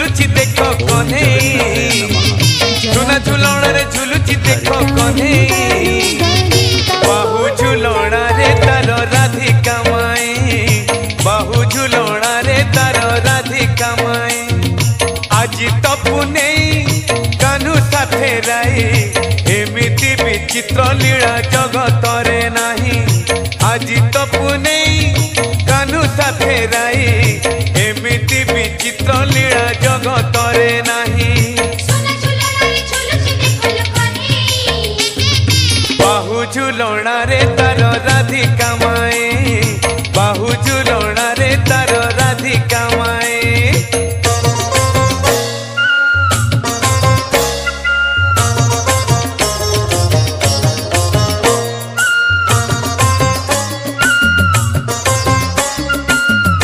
झुलुची देख कन्हई सुना झुलण रे झुलुची देख कन्हई बाहु झुलणा रे तार राधिका माई बाहु झुलणा रे तार राधिका माई आज तपु नहीं कान्हू साथे राई एमिति विचित्र लीला जगत रे नाही आज तपु नहीं कान्हू साथे राई